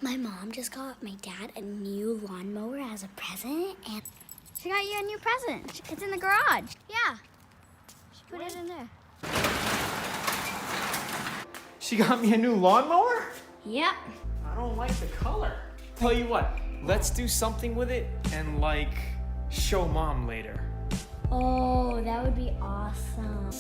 My mom just got my dad a new lawnmower as a present, and she got you a new present. It's in the garage. Yeah. She put it in there. She got me a new lawnmower? Yep. I don't like the color. Tell you what, let's do something with it and like show mom later. Oh, that would be awesome.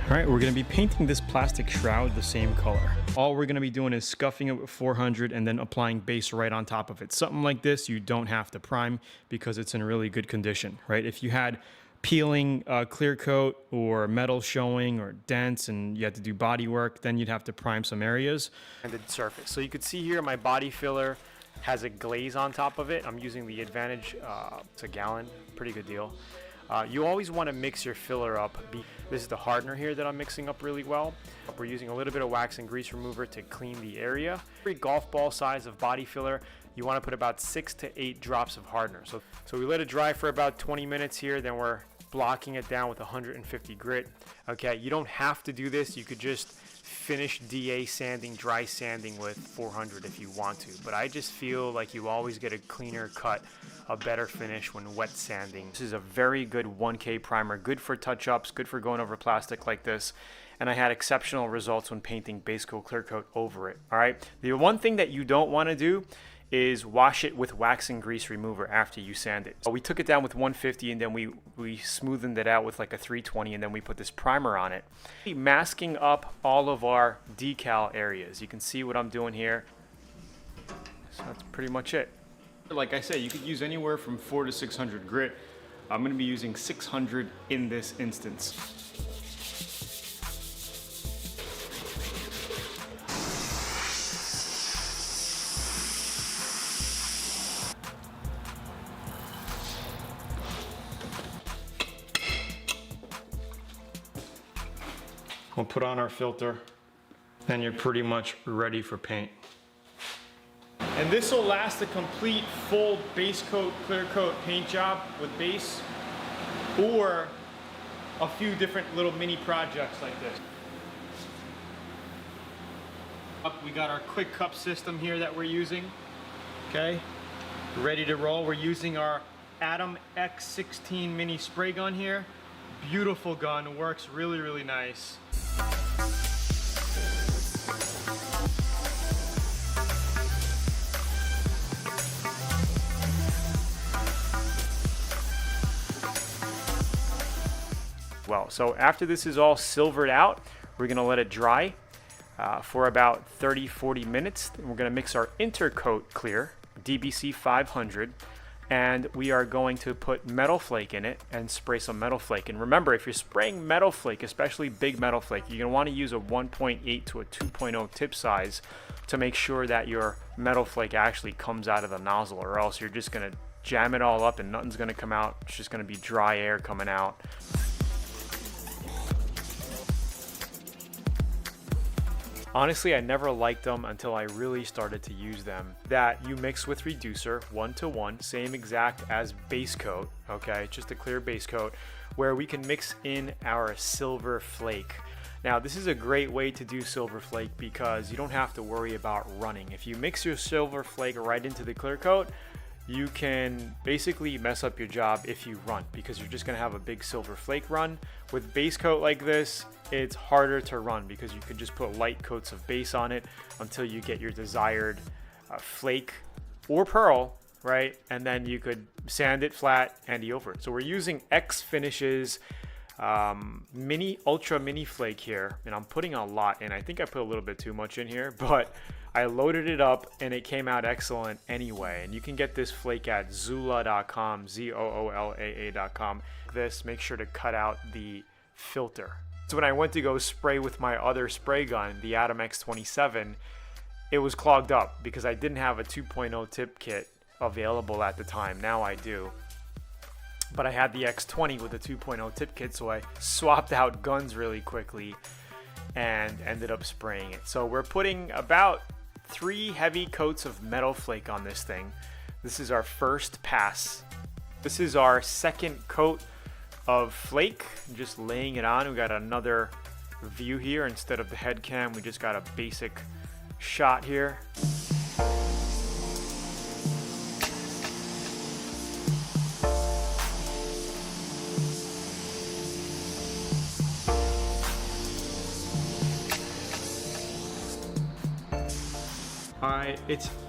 All right, we're gonna be painting this plastic shroud the same color. All we're gonna be doing is scuffing it with 400 and then applying base right on top of it. Something like this, you don't have to prime because it's in really good condition, right? If you had peeling clear coat or metal showing or dents and you had to do body work, then you'd have to prime some areas and the surface. So you could see here my body filler has a glaze on top of it. I'm using the Advantage, it's a gallon, pretty good deal. You always want to mix your filler up. This is the hardener here that I'm mixing up really well. We're using a little bit of wax and grease remover to clean the area. Every golf ball size of body filler, you want to put about 6 to 8 drops of hardener. So we let it dry for about 20 minutes here, then we're blocking it down with 150 grit. Okay, you don't have to do this. You could just finish DA sanding, dry sanding with 400 if you want to, but I just feel like you always get a cleaner cut, a better finish when wet sanding. This is a very good 1K primer, good for touch-ups, good for going over plastic like this, and I had exceptional results when painting base coat, clear coat over it. All right, the one thing that you don't want to do is wash it with wax and grease remover after you sand it. So we took it down with 150 and then we smoothened it out with like a 320 and then we put this primer on it. Masking up all of our decal areas. You can see what I'm doing here. So that's pretty much it. Like I said, you could use anywhere from 400 to 600 grit. I'm going to be using 600 in this instance. We'll put on our filter and you're pretty much ready for paint. And this will last a complete full base coat, clear coat paint job with base or a few different little mini projects like this. We got our quick cup system here that we're using, okay? Ready to roll. We're using our Atom X16 mini spray gun here. Beautiful gun, works really, really nice. Well, so after this is all silvered out, we're gonna let it dry for about 30-40 minutes. We're gonna mix our intercoat clear, DBC 500, and we are going to put metal flake in it and spray some metal flake. And remember, if you're spraying metal flake, especially big metal flake, you're gonna wanna use a 1.8 to a 2.0 tip size to make sure that your metal flake actually comes out of the nozzle, or else you're just gonna jam it all up and nothing's gonna come out. It's just gonna be dry air coming out. Honestly, I never liked them until I really started to use them. That you mix with reducer 1-to-1, same exact as base coat, okay? Just a clear base coat, where we can mix in our silver flake. Now, this is a great way to do silver flake because you don't have to worry about running. If you mix your silver flake right into the clear coat, you can basically mess up your job if you run because you're just gonna have a big silver flake run. With base coat like this, it's harder to run because you can just put light coats of base on it until you get your desired flake or pearl, right? And then you could sand it flat and over it. So we're using X Finishes ultra mini flake here, and I'm putting a lot in. I think I put a little bit too much in here, but I loaded it up and it came out excellent anyway. And you can get this flake at Zoola.com, ZOOLAA.com. Make sure to cut out the filter. So when I went to go spray with my other spray gun, the Atom X27, it was clogged up because I didn't have a 2.0 tip kit available at the time. Now I do. But I had the X20 with a 2.0 tip kit, so I swapped out guns really quickly and ended up spraying it. So we're putting about 3 heavy coats of metal flake on this thing. This is our first pass. This is our second coat of flake. Just laying it on. We got another view here. Instead of the head cam, we just got a basic shot here.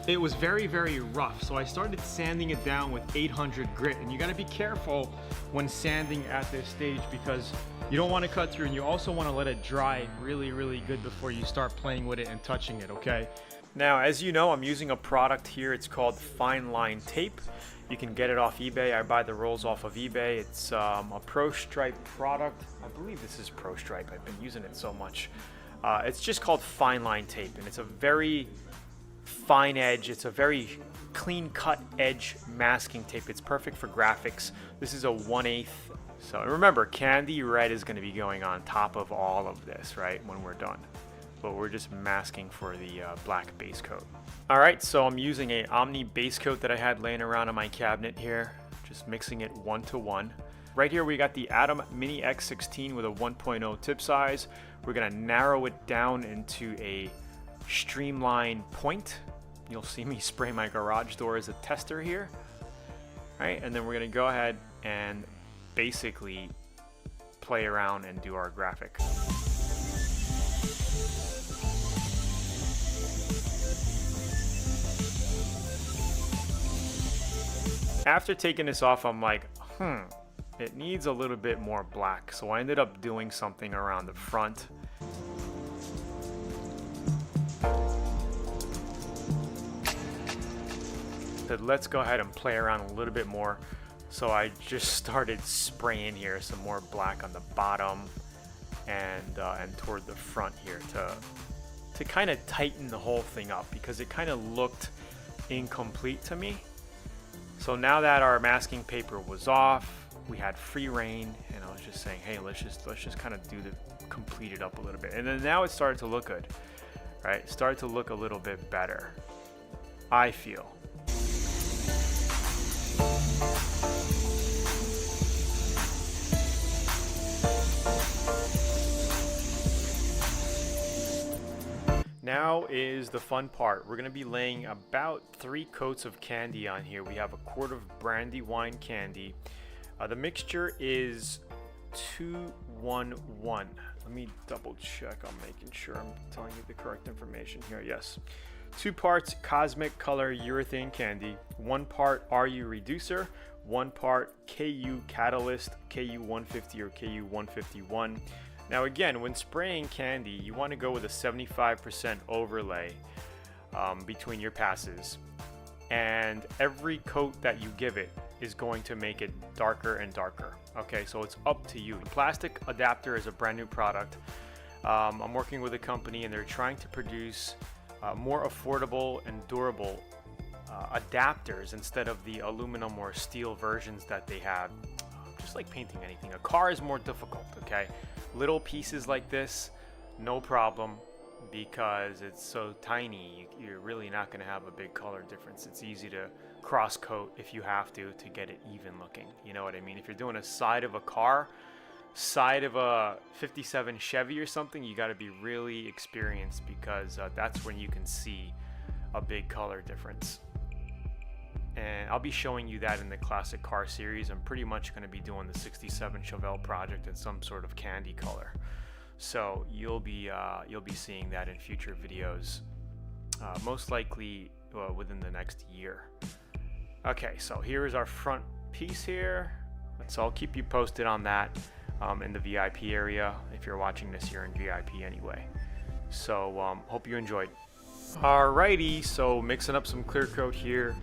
It was very, very rough, so I started sanding it down with 800 grit, and you got to be careful when sanding at this stage because you don't want to cut through, and you also want to let it dry really, really good before you start playing with it and touching it, okay? Now, as you know, I'm using a product here. It's called Fine Line Tape. You can get it off eBay. I buy the rolls off of eBay. It's a Pro Stripe product. I believe this is Pro Stripe. I've been using it so much. It's just called Fine Line Tape, and it's a very fine edge. It's a very clean cut edge masking tape. It's perfect for graphics. This is a 1/8. So remember, candy red is going to be going on top of all of this, right, when we're done. But we're just masking for the black base coat. All right, so I'm using a Omni base coat that I had laying around in my cabinet here, just mixing it 1:1. Right here we got the Atom Mini X16 with a 1.0 tip size. We're going to narrow it down into a streamline point. You'll see me spray my garage door as a tester here. All right, and then we're going to go ahead and basically play around and do our graphic. After taking this off, I'm like, it needs a little bit more black. So I ended up doing something around the front. Said, let's go ahead and play around a little bit more. So I just started spraying here some more black on the bottom and toward the front here to kind of tighten the whole thing up because it kind of looked incomplete to me. So now that our masking paper was off, we had free reign, and I was just saying, hey, let's just kind of complete it up a little bit. And then now it started to look good, right? It started to look a little bit better, I feel. Now is the fun part. We're going to be laying about 3 coats of candy on here. We have a quart of brandy wine candy. The mixture is 2-1-1. Let me double check. I'm making sure I'm telling you the correct information here. Yes. 2 parts Cosmic Color Urethane Candy, 1 part RU Reducer, 1 part KU Catalyst, KU150 or KU151. Now again, when spraying candy, you want to go with a 75% overlay between your passes. And every coat that you give it is going to make it darker and darker. Okay, so it's up to you. The plastic adapter is a brand new product. I'm working with a company and they're trying to produce more affordable and durable adapters instead of the aluminum or steel versions that they have. Just like painting anything, a car is more difficult, okay? Little pieces like this, no problem, because it's so tiny, you're really not going to have a big color difference. It's easy to cross coat if you have to get it even looking, you know what I mean? If you're doing a side of a car, side of a 57 Chevy or something, you got to be really experienced because that's when you can see a big color difference. And I'll be showing you that in the classic car series. I'm pretty much going to be doing the 67 Chevelle project in some sort of candy color. So you'll be seeing that in future videos, most likely within the next year. Okay, so here is our front piece here. So I'll keep you posted on that in the VIP area. If you're watching this, you're in VIP anyway. So hope you enjoyed. Alrighty, so mixing up some clear coat here.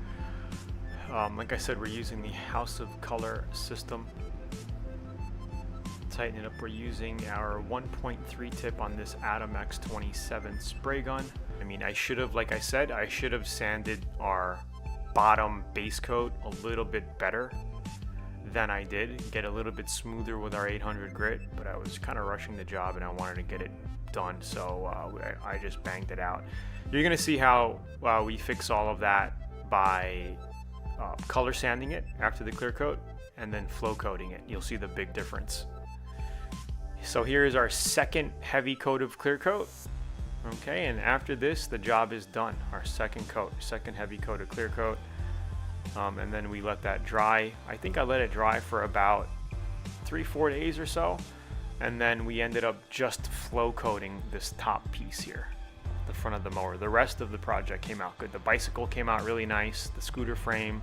Like I said, we're using the House of Color system. Tighten it up, we're using our 1.3 tip on this Atom X27 spray gun. I mean, I should have, like I said, I should have sanded our bottom base coat a little bit better than I did, get a little bit smoother with our 800 grit, but I was kind of rushing the job and I wanted to get it done, so I just banged it out. You're gonna see how we fix all of that by color sanding it after the clear coat and then flow coating it. You'll see the big difference. So here is our second heavy coat of clear coat. Okay, and after this, the job is done. Our second heavy coat of clear coat. And then we let that dry. I think I let it dry for about 3-4 days or so. And then we ended up just flow coating this top piece here, the front of the mower. The rest of the project came out good. The bicycle came out really nice. The scooter frame,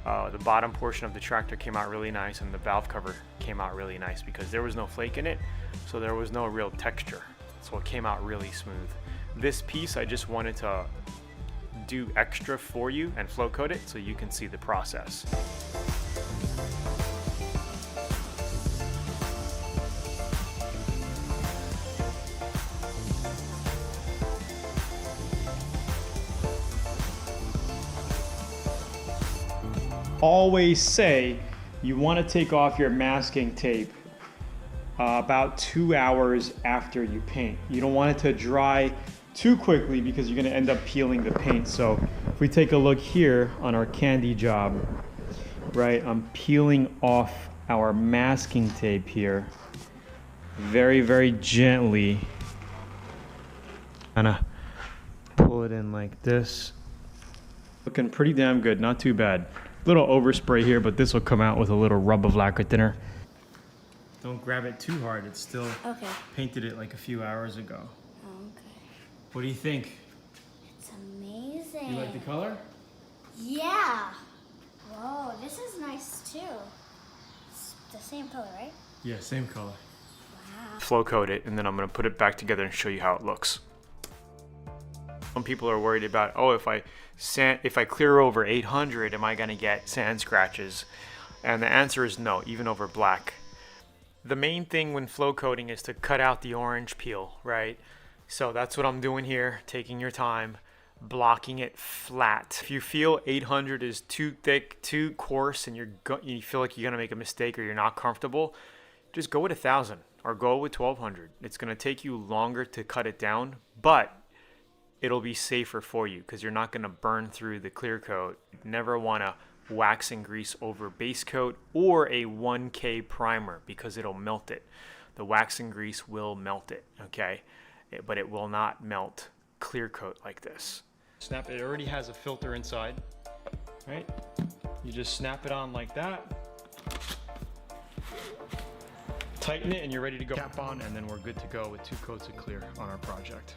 the bottom portion of the tractor came out really nice, and the valve cover came out really nice because there was no flake in it, so there was no real texture. So it came out really smooth. This piece, I just wanted to do extra for you and flow coat it so you can see the process. Always say you want to take off your masking tape about 2 hours after you paint. You don't want it to dry too quickly because you're going to end up peeling the paint. So if we take a look here on our candy job, right, I'm peeling off our masking tape here very, very gently. Kind of pull it in like this. Looking pretty damn good, not too bad. Little overspray here, but this will come out with a little rub of lacquer thinner. Don't grab it too hard. It's still painted it like a few hours ago. Okay. What do you think? It's amazing. You like the color? Yeah. Whoa, this is nice too. It's the same color, right? Yeah, same color. Wow. Flow coat it, and then I'm going to put it back together and show you how it looks. Some people are worried about, oh, if I clear over 800, am I going to get sand scratches? And the answer is no, even over black. The main thing when flow coating is to cut out the orange peel, right? So that's what I'm doing here, taking your time, blocking it flat. If you feel 800 is too thick, too coarse, and you feel like you're going to make a mistake or you're not comfortable, just go with 1000 or go with 1200. It's going to take you longer to cut it down, but it'll be safer for you because you're not going to burn through the clear coat. You never want to wax and grease over base coat or a 1K primer because it'll melt it. The wax and grease will melt it, okay? But it will not melt clear coat like this. Snap it. It already has a filter inside, right? You just snap it on like that. Tighten it and you're ready to go. Cap on, and then we're good to go with 2 coats of clear on our project.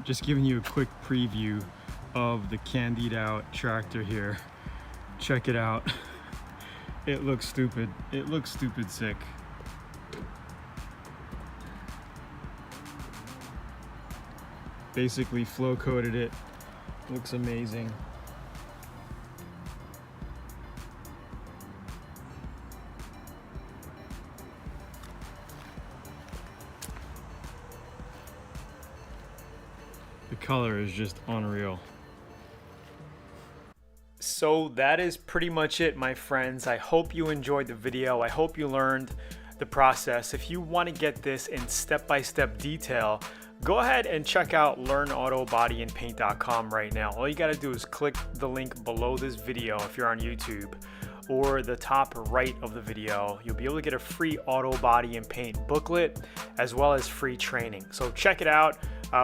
Just giving you a quick preview of the candied out tractor here. Check it out. It looks stupid. It looks stupid sick. Basically flow coated it. Looks amazing. The color is just unreal. So that is pretty much it, my friends. I hope you enjoyed the video. I hope you learned the process, if you want to get this in step-by-step detail, go ahead and check out LearnAutoBodyAndPaint.com right now. All you got to do is click the link below this video if you're on YouTube, or the top right of the video. You'll be able to get a free auto body and paint booklet as well as free training. So check it out.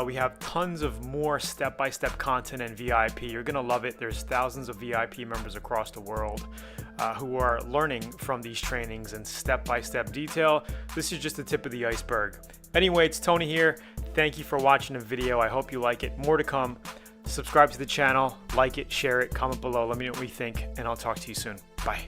We have tons of more step-by-step content and VIP. You're gonna love it. There's thousands of VIP members across the world who are learning from these trainings in step-by-step detail. This is just the tip of the iceberg. Anyway, it's Tony here. Thank you for watching the video. I hope you like it. More to come. Subscribe to the channel, like it, share it, comment below. Let me know what you think, and I'll talk to you soon. Bye.